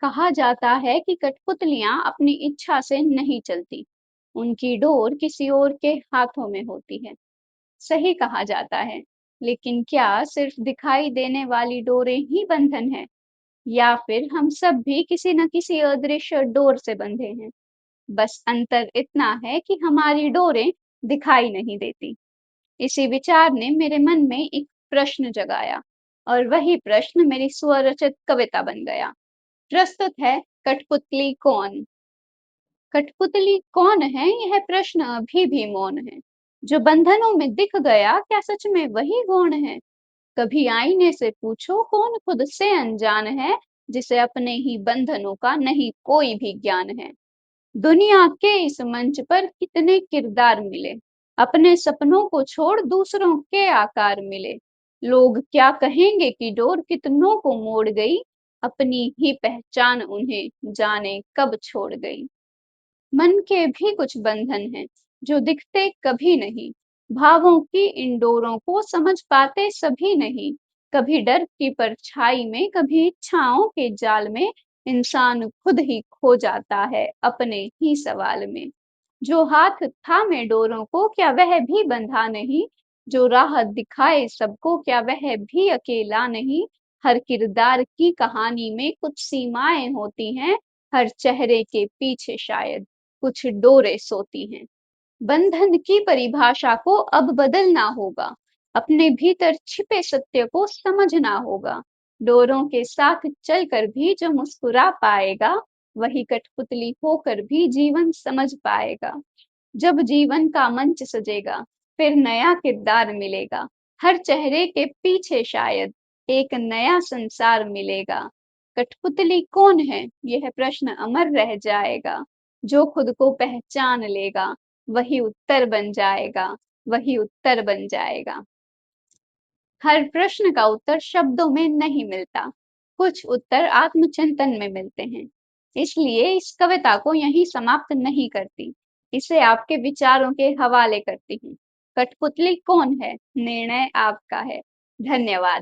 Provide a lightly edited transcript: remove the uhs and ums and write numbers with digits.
कहा जाता है कि कठपुतलियां अपनी इच्छा से नहीं चलती, उनकी डोर किसी और के हाथों में होती है। सही कहा जाता है, लेकिन क्या सिर्फ दिखाई देने वाली डोरें ही बंधन है, या फिर हम सब भी किसी न किसी अदृश्य डोर से बंधे हैं? बस अंतर इतना है कि हमारी डोरें दिखाई नहीं देती। इसी विचार ने मेरे मन में एक प्रश्न जगाया, और वही प्रश्न मेरी स्वरचित कविता बन गया। प्रस्तुत है कठपुतली कौन। कठपुतली कौन है, यह प्रश्न अभी भी मौन है। जो बंधनों में दिख गया, क्या सच में वही गौण है? कभी आईने से पूछो, कौन खुद से अनजान है, जिसे अपने ही बंधनों का नहीं कोई भी ज्ञान है। दुनिया के इस मंच पर कितने किरदार मिले, अपने सपनों को छोड़ दूसरों के आकार मिले। लोग क्या कहेंगे कि डोर कितनों को मोड़ गई, अपनी ही पहचान उन्हें जाने कब छोड़ गई। मन के भी कुछ बंधन हैं, जो दिखते कभी नहीं। भावों की इन डोरों को समझ पाते सभी नहीं। कभी डर की परछाई में, कभी इच्छाओं के जाल में, इंसान खुद ही खो जाता है अपने ही सवाल में। जो हाथ थामे डोरों को, क्या वह भी बंधा नहीं? जो राह दिखाए सबको, क्या वह भी अकेला नहीं? हर किरदार की कहानी में कुछ सीमाएं होती हैं, हर चेहरे के पीछे शायद कुछ डोरें सोती हैं। बंधन की परिभाषा को अब बदलना होगा, अपने भीतर छिपे सत्य को समझना होगा। डोरों के साथ चलकर भी जो मुस्कुरा पाएगा, वही कठपुतली होकर भी जीवन समझ पाएगा। जब जीवन का मंच सजेगा, फिर नया किरदार मिलेगा। हर चेहरे के पीछे शायद एक नया संसार मिलेगा। कठपुतली कौन है, यह प्रश्न अमर रह जाएगा। जो खुद को पहचान लेगा, वही उत्तर बन जाएगा, वही उत्तर बन जाएगा। हर प्रश्न का उत्तर शब्दों में नहीं मिलता, कुछ उत्तर आत्मचिंतन में मिलते हैं। इसलिए इस कविता को यहीं समाप्त नहीं करती, इसे आपके विचारों के हवाले करती हूँ। कठपुतली कौन है, निर्णय आपका है। धन्यवाद।